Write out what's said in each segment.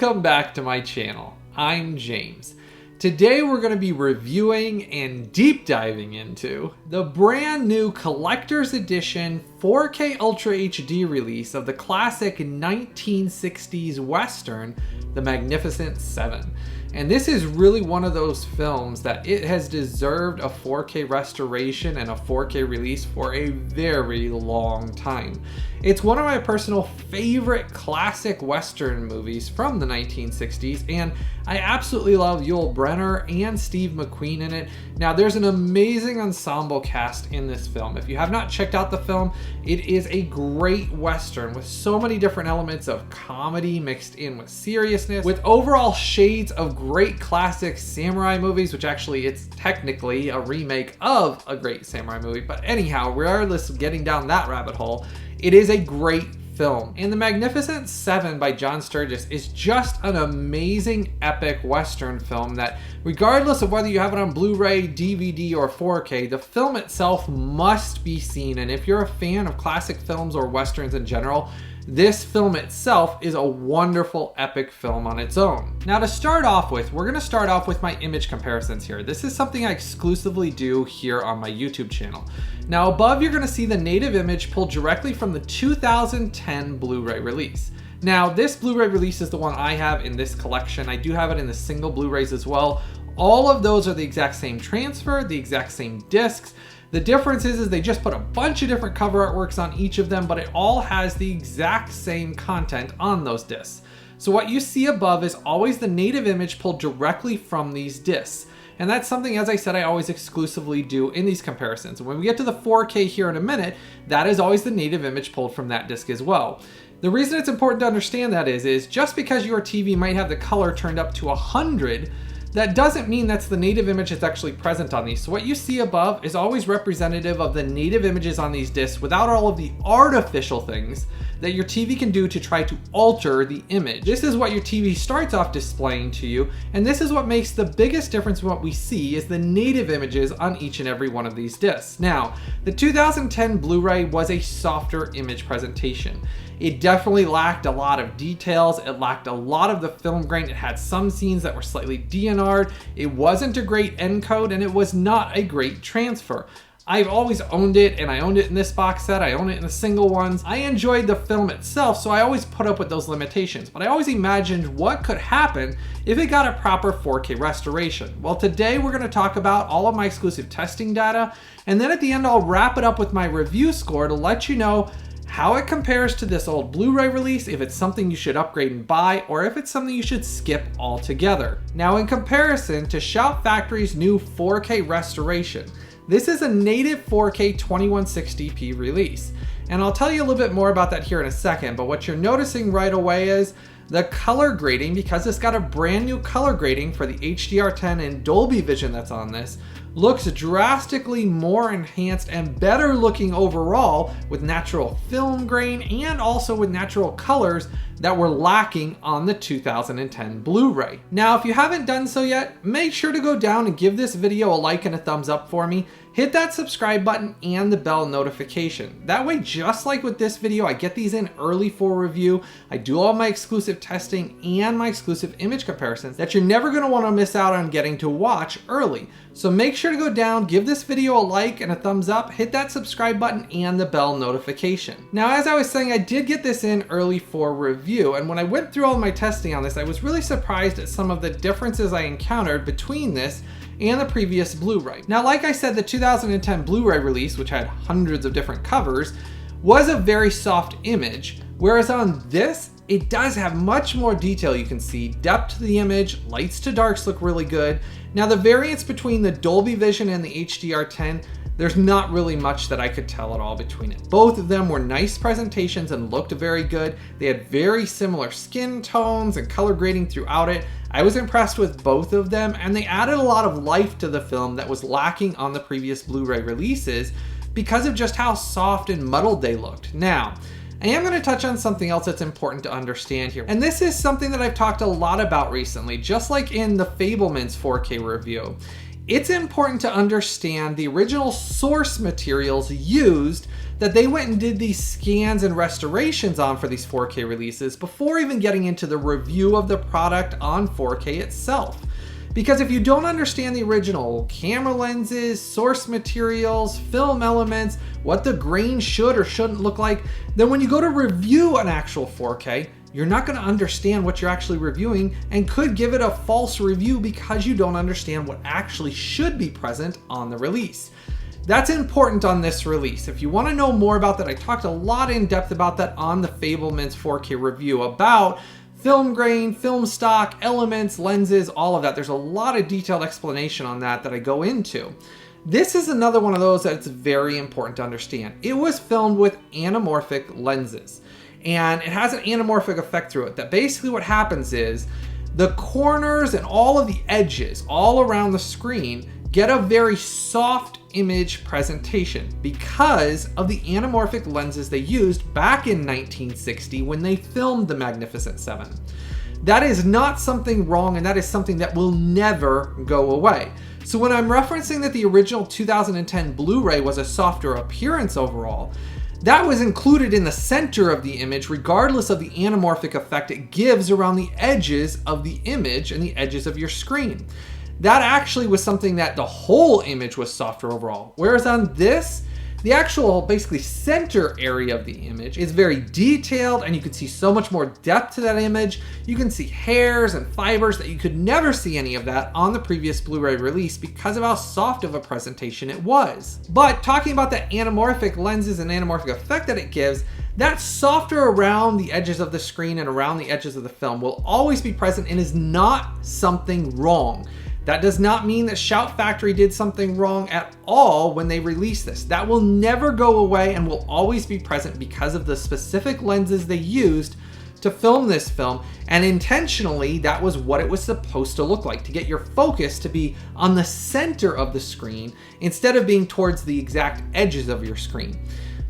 Welcome back to my channel. I'm James. Today we're going to be reviewing and deep diving into the brand new collector's edition 4K Ultra HD release of the classic 1960s Western, The Magnificent Seven. And this is really one of those films that it has deserved a 4K restoration and a 4K release for a very long time. It's one of my personal favorite classic Western movies from the 1960s, and I absolutely love Yul Brynner and Steve McQueen in it. Now, there's an amazing ensemble cast in this film. If you have not checked out the film, it is a great Western with so many different elements of comedy mixed in with seriousness, with overall shades of great classic samurai movies, which actually it's technically a remake of a great samurai movie. But anyhow, regardless of getting down that rabbit hole, it is a great film. And The Magnificent Seven by John Sturges is just an amazing epic Western film that, regardless of whether you have it on Blu Ray, DVD, or 4K, the film itself must be seen. And if you're a fan of classic films or Westerns in general, this film itself is a wonderful epic film on its own. Now, to start off with, we're going to start off with my image comparisons here. This is something I exclusively do here on my YouTube channel. Now, above you're going to see the native image pulled directly from the 2010 Blu-ray release. Now, this Blu-ray release is the one I have in this collection. I do have it in the single Blu-rays as well. All of those are the exact same transfer, the exact same discs. The difference is they just put a bunch of different cover artworks on each of them, but it all has the exact same content on those discs. So what you see above is always the native image pulled directly from these discs. And that's something, as I said, I always exclusively do in these comparisons. When we get to the 4K here in a minute, that is always the native image pulled from that disc as well. The reason it's important to understand that is just because your TV might have the color turned up to 100, that doesn't mean that's the native image that's actually present on these. So what you see above is always representative of the native images on these discs without all of the artificial things that your TV can do to try to alter the image. This is what your TV starts off displaying to you, and this is what makes the biggest difference in what we see is the native images on each and every one of these discs. Now, the 2010 Blu-ray was a softer image presentation. It definitely lacked a lot of details. It lacked a lot of the film grain. It had some scenes that were slightly DNR'd. It wasn't a great encode, and it was not a great transfer. I've always owned it, and I owned it in this box set. I own it in the single ones. I enjoyed the film itself, so I always put up with those limitations. But I always imagined what could happen if it got a proper 4K restoration. Well, today we're going to talk about all of my exclusive testing data, and then at the end I'll wrap it up with my review score to let you know how it compares to this old Blu-ray release, if it's something you should upgrade and buy, or if it's something you should skip altogether. Now, in comparison to Shout Factory's new 4K restoration, this is a native 4K 2160p release. And I'll tell you a little bit more about that here in a second, but what you're noticing right away is the color grading, because it's got a brand new color grading for the HDR10 and Dolby Vision that's on this, looks drastically more enhanced and better looking overall with natural film grain and also with natural colors that were lacking on the 2010 Blu-ray. Now, if you haven't done so yet, make sure to go down and give this video a like and a thumbs up for me. Hit that subscribe button and the bell notification. That way, just like with this video, I get these in early for review. I do all my exclusive testing and my exclusive image comparisons that you're never gonna wanna miss out on getting to watch early. So make sure to go down, give this video a like and a thumbs up, hit that subscribe button and the bell notification. Now, as I was saying, I did get this in early for review, and when I went through all my testing on this, I was really surprised at some of the differences I encountered between this and the previous Blu-ray. Now, like I said, the 2010 Blu-ray release, which had hundreds of different covers, was a very soft image, whereas on this, it does have much more detail. You can see depth to the image, lights to darks look really good. Now, the variance between the Dolby Vision and the HDR10, there's not really much that I could tell at all between it. Both of them were nice presentations and looked very good. They had very similar skin tones and color grading throughout it. I was impressed with both of them, and they added a lot of life to the film that was lacking on the previous Blu-ray releases because of just how soft and muddled they looked. Now, I am going to touch on something else that's important to understand here. And this is something that I've talked a lot about recently, just like in the Fabelman's 4K review, it's important to understand the original source materials used that they went and did these scans and restorations on for these 4K releases before even getting into the review of the product on 4K itself. Because if you don't understand the original camera lenses, source materials, film elements, what the grain should or shouldn't look like, then when you go to review an actual 4K, you're not going to understand what you're actually reviewing and could give it a false review because you don't understand what actually should be present on the release. That's important on this release. If you want to know more about that, I talked a lot in depth about that on the Fableman's 4K review about film grain, film stock, elements, lenses, all of that. There's a lot of detailed explanation on that I go into. This is another one of those that's very important to understand. It was filmed with anamorphic lenses, and it has an anamorphic effect through it that basically what happens is the corners and all of the edges all around the screen get a very soft image presentation because of the anamorphic lenses they used back in 1960 when they filmed the Magnificent Seven. That is not something wrong, and that is something that will never go away. So when I'm referencing that the original 2010 Blu Ray was a softer appearance overall, that was included in the center of the image regardless of the anamorphic effect it gives around the edges of the image and the edges of your screen. That actually was something that the whole image was softer overall. Whereas on this, the actual basically center area of the image is very detailed, and you can see so much more depth to that image. You can see hairs and fibers that you could never see any of that on the previous Blu-ray release because of how soft of a presentation it was. But talking about the anamorphic lenses and anamorphic effect that it gives, that softer around the edges of the screen and around the edges of the film will always be present and is not something wrong. That does not mean that Shout Factory did something wrong at all when they released this. That will never go away and will always be present because of the specific lenses they used to film this film, and intentionally that was what it was supposed to look like, to get your focus to be on the center of the screen instead of being towards the exact edges of your screen.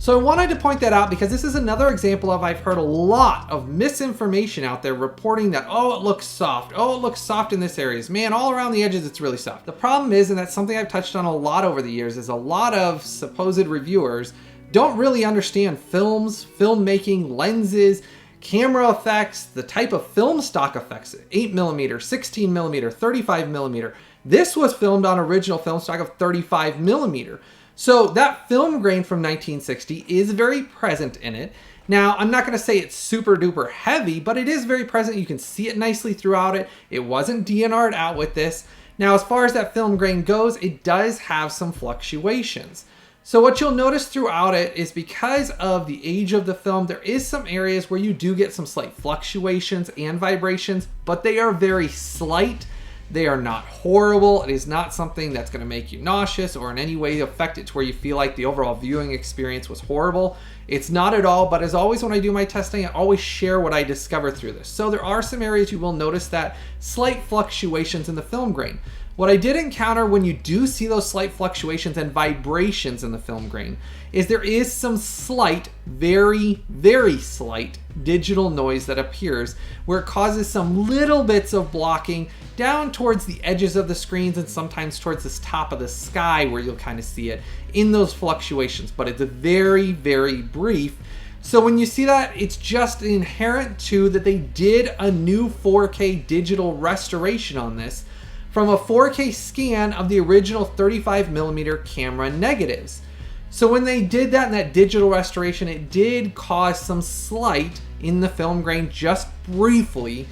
So I wanted to point that out because this is another example of I've heard a lot of misinformation out there reporting that, oh, it looks soft. Oh, it looks soft in this area. Man, all around the edges, it's really soft. The problem is, and that's something I've touched on a lot over the years, is a lot of supposed reviewers don't really understand films, filmmaking, lenses, camera effects, the type of film stock effects, 8mm, 16mm, 35mm. This was filmed on original film stock of 35mm. So that film grain from 1960 is very present in it. Now, I'm not going to say it's super duper heavy, but it is very present. You can see it nicely throughout it. It wasn't DNR'd out with this. Now, as far as that film grain goes, it does have some fluctuations. So what you'll notice throughout it is because of the age of the film, there is some areas where you do get some slight fluctuations and vibrations, but they are very slight. They are not horrible. It is not something that's going to make you nauseous or in any way affect it to where you feel like the overall viewing experience was horrible. It's not at all, but as always when I do my testing, I always share what I discover through this. So there are some areas you will notice that slight fluctuations in the film grain. What I did encounter when you do see those slight fluctuations and vibrations in the film grain is there is some slight, very, very slight digital noise that appears where it causes some little bits of blocking down towards the edges of the screens and sometimes towards this top of the sky where you'll kind of see it in those fluctuations, but it's very, very brief. So when you see that, it's just inherent to that they did a new 4K digital restoration on this from a 4K scan of the original 35mm camera negatives. So when they did that in that digital restoration, it did cause some slight in the film grain just briefly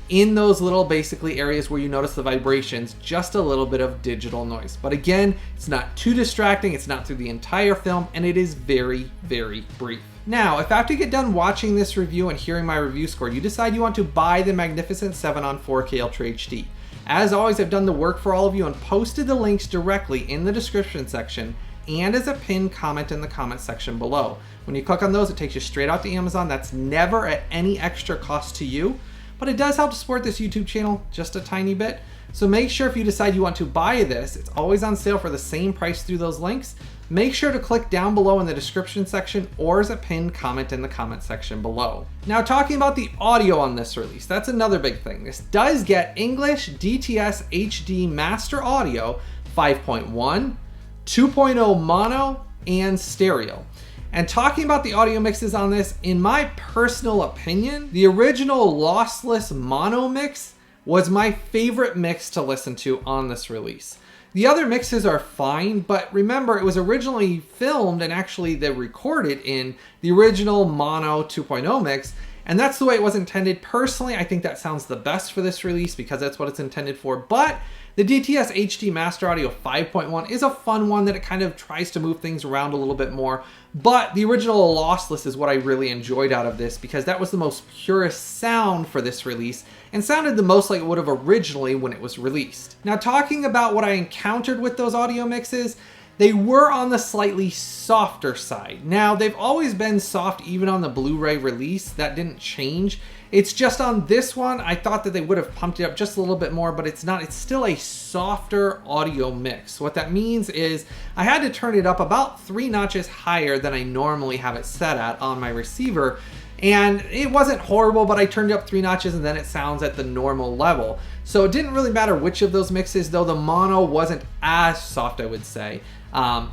in those little basically areas where you notice the vibrations, just a little bit of digital noise. But again, it's not too distracting, it's not through the entire film, and it is very, very brief. Now, if after you get done watching this review and hearing my review score, you decide you want to buy the Magnificent 7 on 4K Ultra HD, as always, I've done the work for all of you and posted the links directly in the description section and as a pinned comment in the comment section below. When you click on those, it takes you straight out to Amazon. That's never at any extra cost to you, but it does help to support this YouTube channel just a tiny bit. So make sure if you decide you want to buy this, it's always on sale for the same price through those links. Make sure to click down below in the description section or as a pinned comment in the comment section below. Now, talking about the audio on this release, that's another big thing. This does get English DTS HD Master Audio 5.1, 2.0 mono, and stereo. And talking about the audio mixes on this, in my personal opinion, the original lossless mono mix was my favorite mix to listen to on this release. The other mixes are fine, but remember, it was originally filmed and actually they recorded in the original mono 2.0 mix, and that's the way it was intended. Personally, I think that sounds the best for this release because that's what it's intended for, but the DTS HD Master Audio 5.1 is a fun one that it kind of tries to move things around a little bit more, but the original lossless is what I really enjoyed out of this because that was the most purest sound for this release and sounded the most like it would have originally when it was released. Now, talking about what I encountered with those audio mixes, they were on the slightly softer side. Now, they've always been soft even on the Blu Ray release. That didn't change. It's just on this one, I thought that they would have pumped it up just a little bit more, but it's not. It's still a softer audio mix. What that means is I had to turn it up about 3 notches higher than I normally have it set at on my receiver. And it wasn't horrible, but I turned it up 3 notches and then it sounds at the normal level. So it didn't really matter which of those mixes, though the mono wasn't as soft, I would say.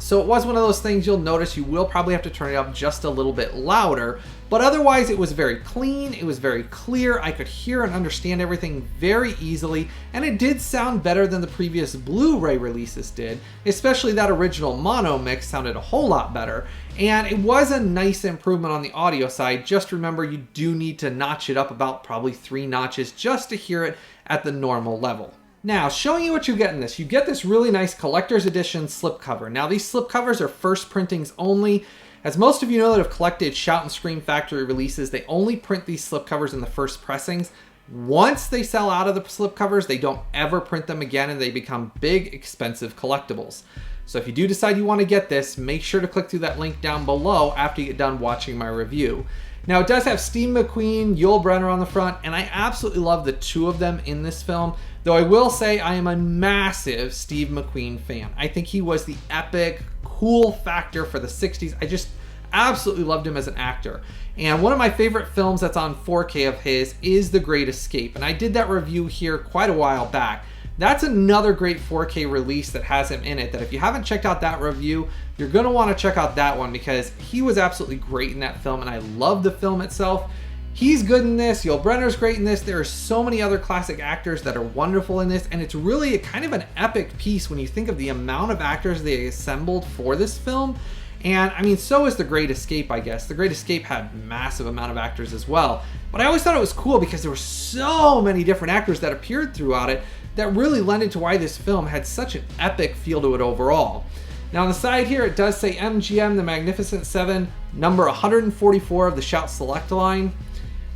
So it was one of those things you'll notice you will probably have to turn it up just a little bit louder, but otherwise it was very clean, it was very clear, I could hear and understand everything very easily, and it did sound better than the previous Blu Ray releases did, especially that original mono mix sounded a whole lot better, and it was a nice improvement on the audio side. Just remember you do need to notch it up about probably 3 notches just to hear it at the normal level. Now, showing you what you get in this, you get this really nice collector's edition slipcover. Now, these slipcovers are first printings only. As most of you know that have collected Shout and Scream factory releases, they only print these slipcovers in the first pressings. Once they sell out of the slipcovers, they don't ever print them again and they become big, expensive collectibles. So if you do decide you want to get this, make sure to click through that link down below after you get done watching my review. Now, it does have Steve McQueen, Yul Brynner on the front, and I absolutely love the 2 of them in this film, though I will say I am a massive Steve McQueen fan. I think he was the epic, cool factor for the 60s. I just absolutely loved him as an actor. And one of my favorite films that's on 4K of his is The Great Escape, and I did that review here quite a while back. That's another great 4K release that has him in it, that if you haven't checked out that review, you're going to want to check out that one because he was absolutely great in that film and I love the film itself. He's good in this, Yul Brynner's great in this, there are so many other classic actors that are wonderful in this, and it's really kind of an epic piece when you think of the amount of actors they assembled for this film. And I mean, so is The Great Escape, I guess. The Great Escape had massive amount of actors as well, but I always thought it was cool because there were so many different actors that appeared throughout it that really lended to why this film had such an epic feel to it overall. Now on the side here, it does say MGM The Magnificent 7, number 144 of the Shout Select line.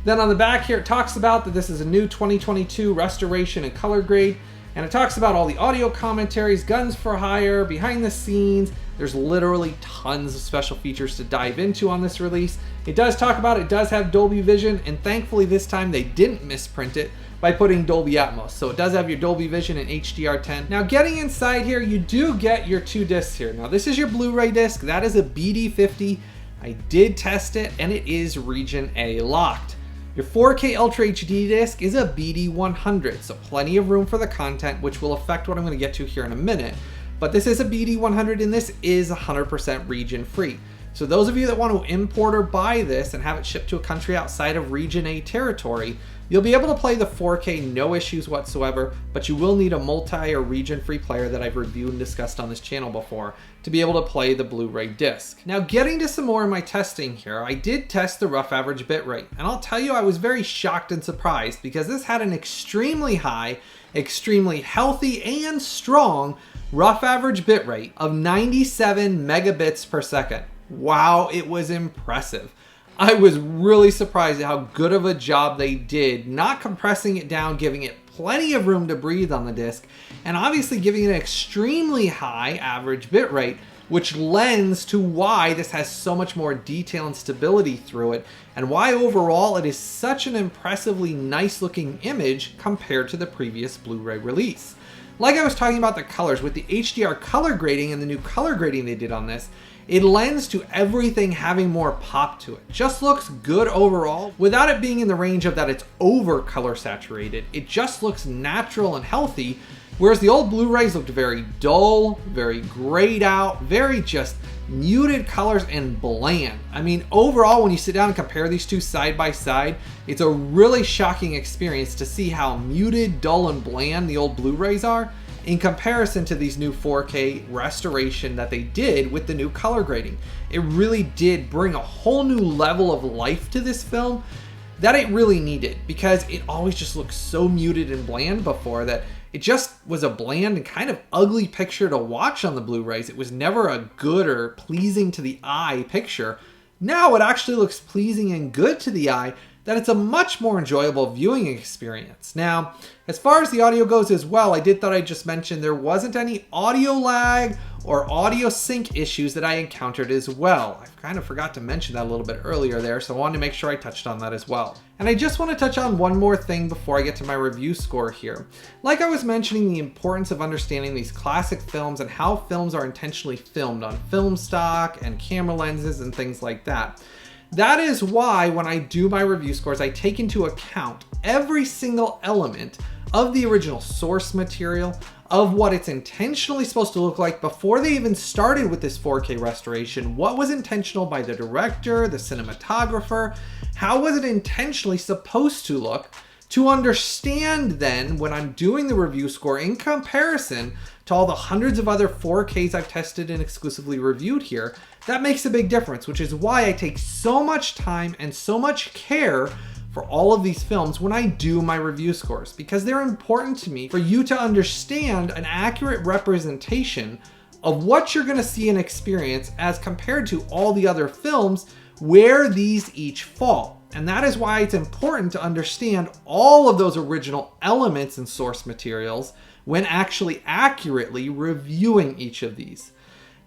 Then on the back here, it talks about that this is a new 2022 restoration and color grade, and it talks about all the audio commentaries, guns for hire, behind the scenes. There's literally tons of special features to dive into on this release. It does talk about it does have Dolby Vision, and thankfully this time they didn't misprint it by putting Dolby Atmos. So it does have your Dolby Vision and HDR10. Now getting inside here, you do get your 2 discs here. Now this is your Blu Ray disc, that is a BD50. I did test it and it is Region A locked. Your 4K Ultra HD disc is a BD100, so plenty of room for the content, which will affect what I'm going to get to here in a minute. But this is a BD100 and this is 100% region free. So those of you that want to import or buy this and have it shipped to a country outside of Region A territory, you'll be able to play the 4K no issues whatsoever, but you will need a multi or region free player that I've reviewed and discussed on this channel before to be able to play the Blu Ray disc. Now getting to some more of my testing here, I did test the rough average bitrate, and I'll tell you I was very shocked and surprised because this had an extremely high, extremely healthy and strong rough average bitrate of 97 megabits per second. Wow, it was impressive. I was really surprised at how good of a job they did, not compressing it down, giving it plenty of room to breathe on the disc, and obviously giving it an extremely high average bitrate, which lends to why this has so much more detail and stability through it, and why overall it is such an impressively nice looking image compared to the previous Blu Ray release. Like I was talking about the colors, with the HDR color grading and the new color grading they did on this, it lends to everything having more pop to it. Just looks good overall without it being in the range of that it's over color saturated. It just looks natural and healthy Whereas the old Blu-rays looked very dull, very grayed out, very just muted colors and bland. I mean, overall, when you sit down and compare these two side by side, it's a really shocking experience to see how muted, dull, and bland the old Blu-rays are in comparison to these new 4K restoration that they did with the new color grading. It really did bring a whole new level of life to this film that it really needed, because it always just looked so muted and bland before that it just was a bland and kind of ugly picture to watch on the Blu-rays. It was never a good or pleasing to the eye picture. Now it actually looks pleasing and good to the eye, that it's a much more enjoyable viewing experience. Now, as far as the audio goes as well, I thought I'd just mention there wasn't any audio lag or audio sync issues that I encountered as well. I kind of forgot to mention that a little bit earlier there, so I wanted to make sure I touched on that as well. And I just want to touch on one more thing before I get to my review score here. Like I was mentioning, the importance of understanding these classic films and how films are intentionally filmed on film stock and camera lenses and things like that. That is why when I do my review scores, I take into account every single element of the original source material, of what it's intentionally supposed to look like before they even started with this 4K restoration. What was intentional by the director, the cinematographer? How was it intentionally supposed to look? To understand then, when I'm doing the review score in comparison to all the hundreds of other 4Ks I've tested and exclusively reviewed here, that makes a big difference, which is why I take so much time and so much care for all of these films when I do my review scores, because they're important to me for you to understand an accurate representation of what you're gonna see and experience as compared to all the other films where these each fall. And that is why it's important to understand all of those original elements and source materials when actually accurately reviewing each of these.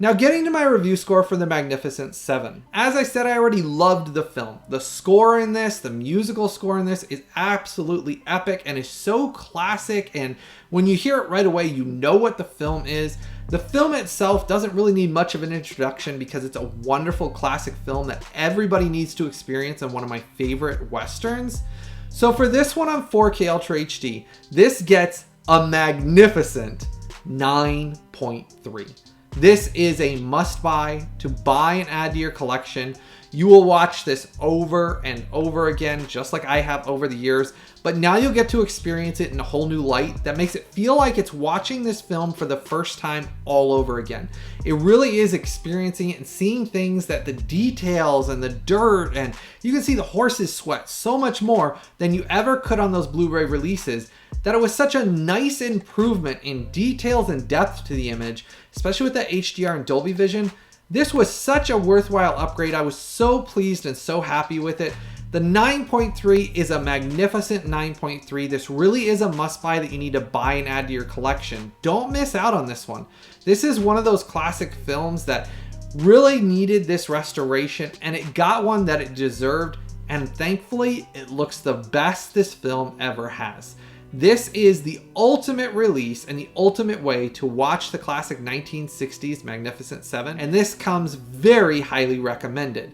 Now, getting to my review score for The Magnificent Seven. As I said, I already loved the film. The score in this, the musical score in this, is absolutely epic and is so classic, and when you hear it right away, you know what the film is. The film itself doesn't really need much of an introduction because it's a wonderful classic film that everybody needs to experience and one of my favorite Westerns. So for this one on 4K Ultra HD, this gets a magnificent 9.3. This is a must buy to buy and add to your collection. You will watch this over and over again, just like I have over the years, but now you'll get to experience it in a whole new light that makes it feel like it's watching this film for the first time all over again. It really is experiencing it and seeing things, that the details and the dirt, and you can see the horses sweat so much more than you ever could on those Blu-ray releases, that it was such a nice improvement in details and depth to the image, especially with that HDR and Dolby Vision. This was such a worthwhile upgrade. I was so pleased and so happy with it. The 9.3 is a magnificent 9.3. This really is a must buy that you need to buy and add to your collection. Don't miss out on this one. This is one of those classic films that really needed this restoration, and it got one that it deserved, and thankfully it looks the best this film ever has. This is the ultimate release and the ultimate way to watch the classic 1960s Magnificent Seven, and this comes very highly recommended.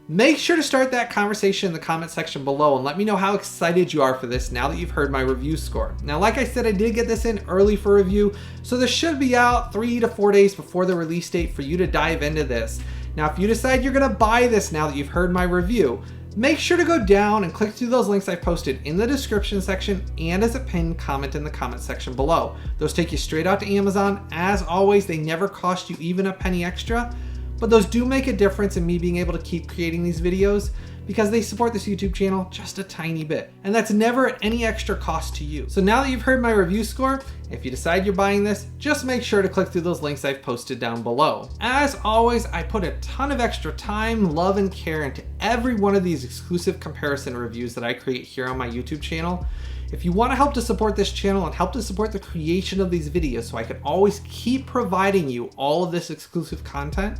Make sure to start that conversation in the comment section below and let me know how excited you are for this now that you've heard my review score. Now, like I said, I did get this in early for review, so this should be out 3 to 4 days before the release date for you to dive into this. Now, if you decide you're gonna buy this now that you've heard my review, make sure to go down and click through those links I posted in the description section and as a pinned comment in the comment section below. Those take you straight out to Amazon. As always, they never cost you even a penny extra, but those do make a difference in me being able to keep creating these videos because they support this YouTube channel just a tiny bit. And that's never at any extra cost to you. So now that you've heard my review score, if you decide you're buying this, just make sure to click through those links I've posted down below. As always, I put a ton of extra time, love, and care into every one of these exclusive comparison reviews that I create here on my YouTube channel. If you want to help to support this channel and help to support the creation of these videos so I can always keep providing you all of this exclusive content,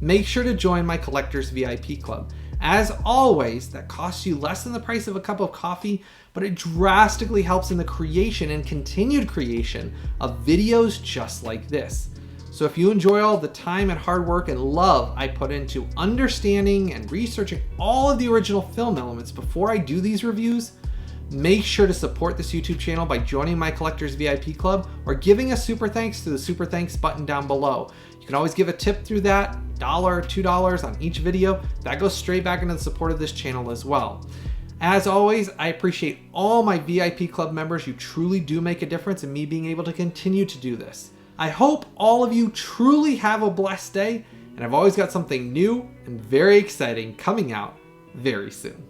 make sure to join my Collectors VIP Club. As always, that costs you less than the price of a cup of coffee, but it drastically helps in the creation and continued creation of videos just like this. So if you enjoy all the time and hard work and love I put into understanding and researching all of the original film elements before I do these reviews, Make sure to support this YouTube channel by joining my Collectors VIP Club or giving a super thanks through the super thanks button down below. You can always give a tip through that, $1, $2 on each video. That goes straight back into the support of this channel as well. As always, I appreciate all my VIP Club members. You truly do make a difference in me being able to continue to do this. I hope all of you truly have a blessed day, and I've always got something new and very exciting coming out very soon.